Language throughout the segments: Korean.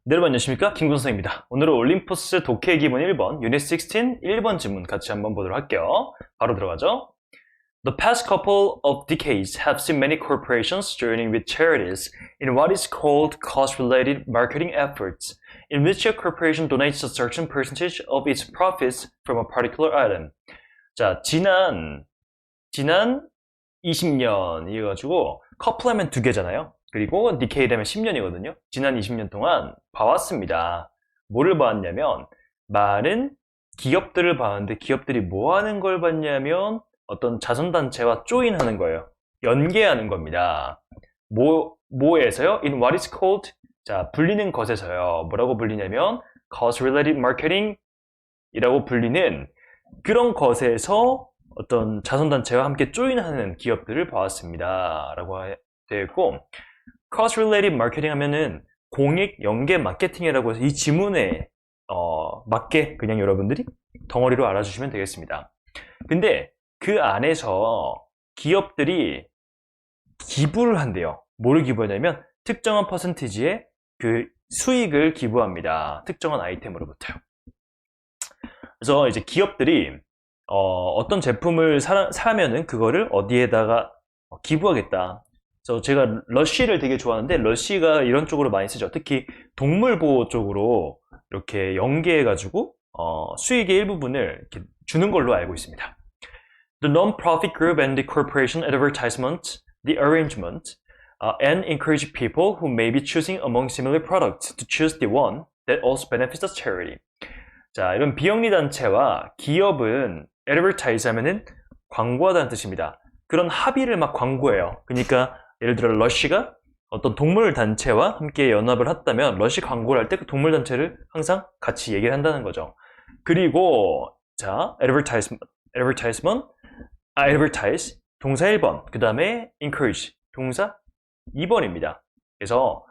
네, 여러분 안녕하십니까? 김군 선생입니다. 오늘은 올림포스 독해 기본 1번, 유닛 16, 1번 지문 같이 한번 보도록 할게요. 바로 들어가죠. The past couple of decades have seen many corporations joining with charities in what is called cost-related marketing efforts, in which a corporation donates a certain percentage of its profits from a particular item. 자, 지난 20년 이어가지고 커플 하면 두 개잖아요. 그리고 decade 하면 10년이거든요. 지난 20년 동안 봐왔습니다. 뭐를 봐왔냐면 많은 기업들을 봤는데 기업들이 뭐 하는 걸 봤냐면 어떤 자선단체와 조인하는 거예요. 연계하는 겁니다. 뭐에서요? In what is called 자, 불리는 것에서요. 뭐라고 불리냐면 cost-related marketing 이라고 불리는 그런 것에서 어떤 자선단체와 함께 조인하는 기업들을 봐왔습니다. 라고 되어 있고 cost-related marketing 하면은 공익 연계 마케팅이라고 해서 이 지문에 맞게 그냥 여러분들이 덩어리로 알아주시면 되겠습니다. 근데 그 안에서 기업들이 기부를 한대요. 뭐를 기부하냐면 특정한 퍼센티지의 그 수익을 기부합니다. 특정한 아이템으로부터요. 그래서 이제 기업들이 어떤 제품을 사면은 그거를 어디에다가 기부하겠다. 그래서 제가 러쉬를 되게 좋아하는데 러쉬가 이런 쪽으로 많이 쓰죠. 특히 동물 보호 쪽으로 이렇게 연계해가지고 수익의 일부분을 이렇게 주는 걸로 알고 있습니다. The non-profit group and the corporation advertisement, the arrangement, and encourage people who may be choosing among similar products to choose the one that also benefits the charity. 자, 이런 비영리 단체와 기업은 advertise 하면은 광고하다는 뜻입니다. 그런 합의를 막 광고해요. 그러니까 예를 들어 러쉬가 어떤 동물 단체와 함께 연합을 했다면 러쉬 광고를 할 때 그 동물 단체를 항상 같이 얘기를 한다는 거죠. 그리고 자, advertise 동사 1번, 그 다음에 encourage 동사 2번입니다. 그래서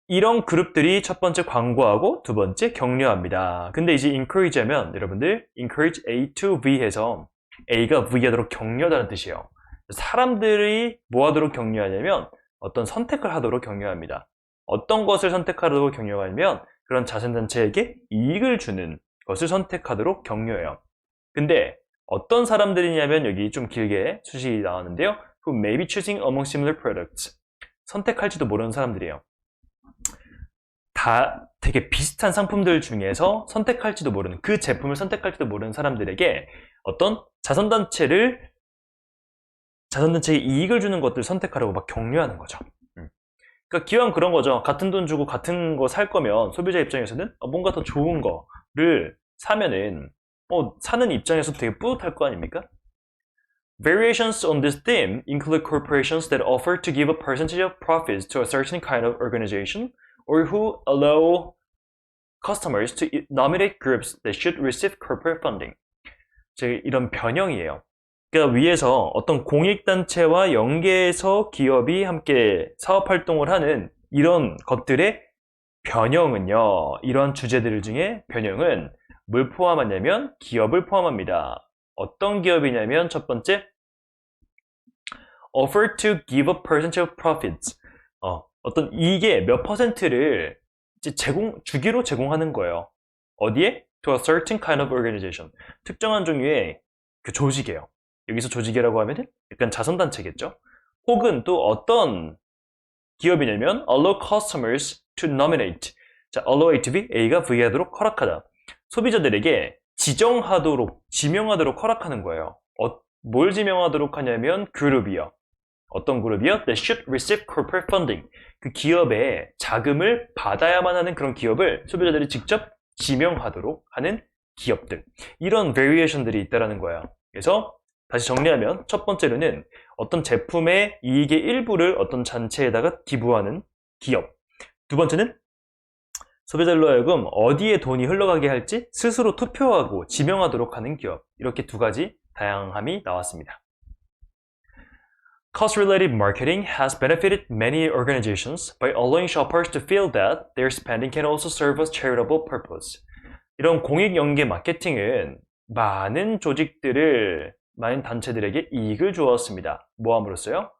이런 그룹들이 첫 번째 광고하고 두 번째 격려합니다. 근데 이제 encourage 하면 여러분들 encourage A to V 해서 A가 V 하도록 격려하다는 뜻이에요. 사람들이 뭐 하도록 격려하냐면 어떤 선택을 하도록 격려합니다. 어떤 것을 선택하도록 격려하냐면 그런 자선단체에게 이익을 주는 것을 선택하도록 격려해요. 근데 어떤 사람들이냐면 여기 좀 길게 수식이 나왔는데요. Who may be choosing among similar products. 선택할지도 모르는 사람들이에요. 다 되게 비슷한 상품들 중에서 선택할지도 모르는 그 제품을 선택할지도 모르는 사람들에게 어떤 자선단체에 이익을 주는 것들을 선택하라고 막 격려하는 거죠. 그러니까 기왕 그런 거죠. 같은 돈 주고 같은 거 살 거면 소비자 입장에서는 뭔가 더 좋은 거를 사면은 사는 입장에서 되게 뿌듯할 거 아닙니까? Variations on this theme include corporations that offer to give a percentage of profits to a certain kind of organization or who allow customers to nominate groups that should receive corporate funding. 즉 이런 변형이에요. 그러니까 위에서 어떤 공익단체와 연계해서 기업이 함께 사업활동을 하는 이런 것들의 변형은요. 이런 주제들 중에 변형은 뭘 포함하냐면 기업을 포함합니다. 어떤 기업이냐면 첫 번째 offer to give a percentage of profits. 어떤 이익의 몇 퍼센트를 이제 주기로 제공하는 거예요. 어디에? To a certain kind of organization. 특정한 종류의 그 조직이에요. 여기서 조직이라고 하면 약간 자선단체겠죠. 혹은 또 어떤 기업이냐면 allow customers to nominate. 자, allow A to B, A가 V 하도록 허락하다. 소비자들에게 지명하도록 허락하는 거예요. 뭘 지명하도록 하냐면 그룹이요. 어떤 그룹이요? That should receive corporate funding. 그 기업의 자금을 받아야만 하는 그런 기업을 소비자들이 직접 지명하도록 하는 기업들. 이런 variation들이 있다는 거예요. 그래서 다시 정리하면 첫 번째로는 어떤 제품의 이익의 일부를 어떤 단체에다가 기부하는 기업. 두 번째는 소비자들로 하여금 어디에 돈이 흘러가게 할지 스스로 투표하고 지명하도록 하는 기업. 이렇게 두 가지 다양함이 나왔습니다. Cost-related marketing has benefited many organizations by allowing shoppers to feel that their spending can also serve a charitable purpose. 이런 공익연계 마케팅은 많은 단체들에게 이익을 주었습니다. 뭐 함으로써요?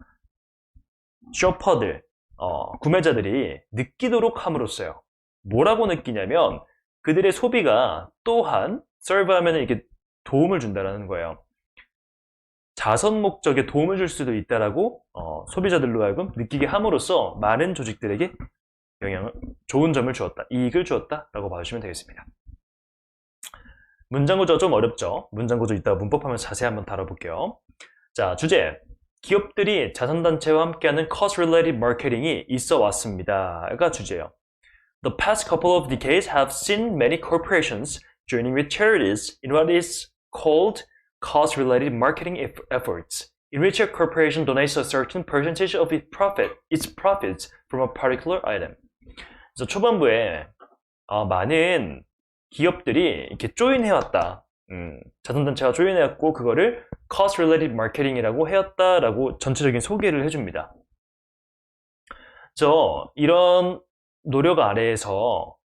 쇼퍼들, 구매자들이 느끼도록 함으로써요. 뭐라고 느끼냐면 그들의 소비가 또한 서브하면 이게 도움을 준다는 거예요. 자선 목적에 도움을 줄 수도 있다라고 소비자들로 하여금 느끼게 함으로써 많은 조직들에게 좋은 점을 주었다, 이익을 주었다라고 봐주시면 되겠습니다. 문장구조 좀 어렵죠? 문장구조 이따가 문법하면서 자세히 한번 다뤄볼게요. 자, 주제. 기업들이 자선단체와 함께하는 cost-related marketing이 있어 왔습니다가 주제예요. The past couple of decades have seen many corporations joining with charities in what is called cost-related marketing efforts, in which a corporation donates a certain percentage of its profits from a particular item. 그래서 초반부에 많은 기업들이 이렇게 조인해왔다. 자선단체가 조인해왔고 그거를 cost-related marketing이라고 해왔다라고 전체적인 소개를 해줍니다. 이런 노력 아래에서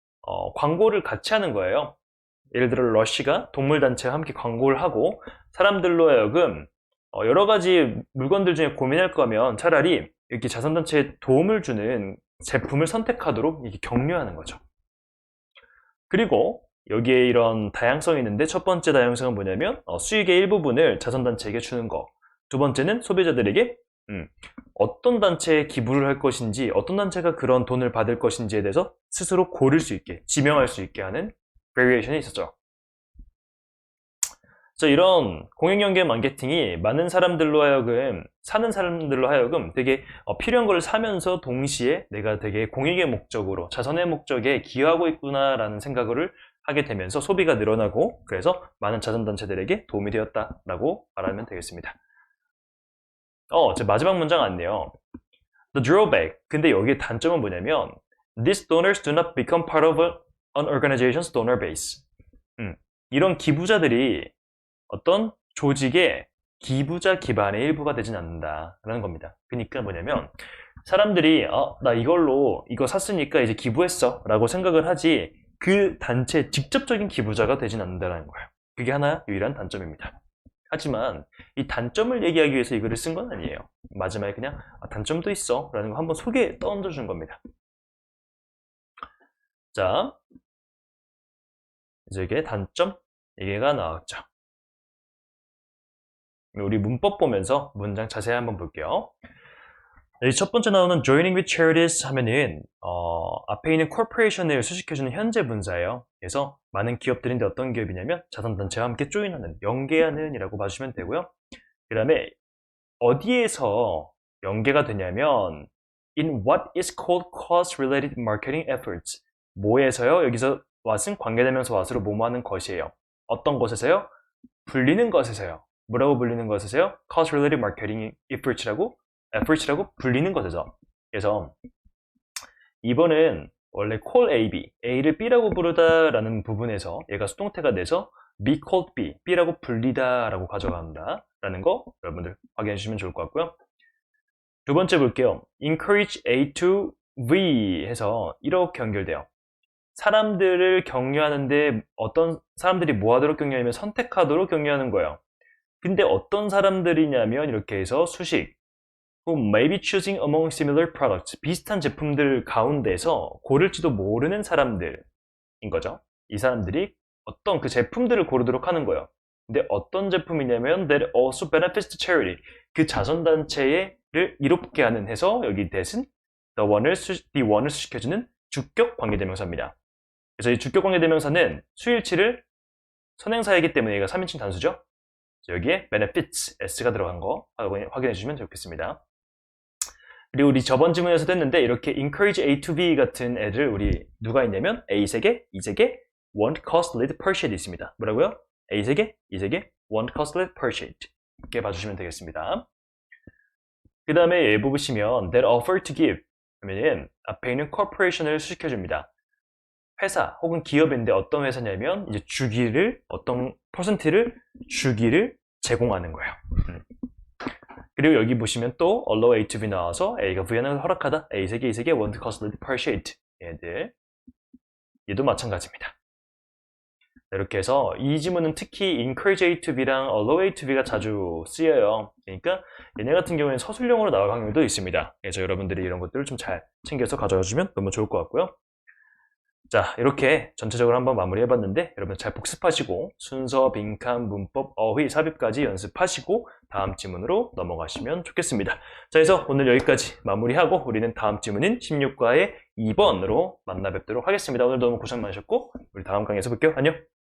광고를 같이 하는 거예요. 예를 들어 러쉬가 동물단체와 함께 광고를 하고 사람들로 하여금 여러 가지 물건들 중에 고민할 거면 차라리 이렇게 자선단체에 도움을 주는 제품을 선택하도록 이렇게 격려하는 거죠. 그리고 여기에 이런 다양성이 있는데 첫 번째 다양성은 뭐냐면 수익의 일부분을 자선단체에게 주는 거. 두 번째는 소비자들에게 어떤 단체에 기부를 할 것인지, 어떤 단체가 그런 돈을 받을 것인지에 대해서 스스로 고를 수 있게, 지명할 수 있게 하는 베리에이션이 있었죠. 그래서 이런 공익연계 마케팅이 많은 사람들로 하여금, 사는 사람들로 하여금 되게 필요한 걸 사면서 동시에 내가 되게 공익의 목적으로, 자선의 목적에 기여하고 있구나라는 생각을 하게 되면서 소비가 늘어나고 그래서 많은 자선단체들에게 도움이 되었다라고 말하면 되겠습니다. 제 마지막 문장 안내요. The drawback. 근데 여기에 단점은 뭐냐면 These donors do not become part of an organization's donor base. 이런 기부자들이 어떤 조직의 기부자 기반의 일부가 되진 않는다라는 겁니다. 그러니까 뭐냐면 사람들이 나 이거 샀으니까 이제 기부했어 라고 생각을 하지 그 단체의 직접적인 기부자가 되진 않는다는 거예요. 그게 하나 유일한 단점입니다. 하지만 이 단점을 얘기하기 위해서 이거를 쓴 건 아니에요. 마지막에 그냥 단점도 있어 라는 거 한번 속에 떠얹어준 겁니다. 자, 이제 이게 단점 얘기가 나왔죠. 우리 문법 보면서 문장 자세히 한번 볼게요. 첫 번째 나오는 joining with charities 하면은 앞에 있는 corporation을 수식해주는 현재 분사예요. 그래서 많은 기업들인데 어떤 기업이냐면 자선단체와 함께 조인하는, 연계하는 이라고 봐주시면 되고요. 그 다음에 어디에서 연계가 되냐면 in what is called cost-related marketing efforts. 뭐에서요? 여기서 what은 관계대명사 what으로 뭐뭐하는 것이에요. 어떤 것에서요? 불리는 것에서요. 뭐라고 불리는 것에서요? cost-related marketing efforts라고 불리는 것에서. 그래서 2번은 원래 call A, B, A를 B라고 부르다라는 부분에서 얘가 수동태가 돼서 be called B, B라고 불리다라고 가져간다 라는 거 여러분들 확인해 주시면 좋을 것 같고요. 두 번째 볼게요. encourage A to V 해서 이렇게 연결돼요. 사람들을 격려하는데 어떤 사람들이 뭐 하도록 격려하냐면 선택하도록 격려하는 거예요. 근데 어떤 사람들이냐면 이렇게 해서 수식 who may be choosing among similar products. 비슷한 제품들 가운데서 고를지도 모르는 사람들인 거죠. 이 사람들이 어떤 그 제품들을 고르도록 하는 거예요. 근데 어떤 제품이냐면 that also benefits the charity. 그 자선단체를 이롭게 하는 해서 여기 that은 the one을 수식해주는 주격 관계대명사입니다. 그래서 이 주격 관계대명사는 수일치를 선행사이기 때문에 얘가 3인칭 단수죠. 여기에 benefits, s가 들어간 거 확인해 주시면 좋겠습니다. 그리고 우리 저번 질문에서도 했는데 이렇게 encourage A to B 같은 애들 우리 누가 있냐면 A 3개, E 3개, want, cost, lead, persuade 있습니다. 뭐라고요? A 3개, E 3개, want, cost, lead, persuade 이렇게 봐주시면 되겠습니다. 그 다음에 얘 보시면 that offer to give 하면은 앞에 있는 corporation을 수식해줍니다. 회사 혹은 기업인데 어떤 회사냐면 이제 주기를 어떤 퍼센트를 주기를 제공하는 거예요. 그리고 여기 보시면 또 allow A to B 나와서 A가 V하는 허락하다. A 3개, E 3개, want, cost, lead, persuade 얘들 얘도 마찬가지입니다. 이렇게 해서 이 지문은 특히 encourage A to B랑 allow A to B가 자주 쓰여요. 그러니까 얘네 같은 경우에는 서술형으로 나올 확률도 있습니다. 그래서 여러분들이 이런 것들을 좀 잘 챙겨서 가져가 주면 너무 좋을 것 같고요. 자, 이렇게 전체적으로 한번 마무리해봤는데 여러분 잘 복습하시고 순서, 빈칸, 문법, 어휘, 삽입까지 연습하시고 다음 지문으로 넘어가시면 좋겠습니다. 자, 그래서 오늘 여기까지 마무리하고 우리는 다음 지문인 16과의 2번으로 만나 뵙도록 하겠습니다. 오늘 너무 고생 많으셨고 우리 다음 강의에서 볼게요. 안녕!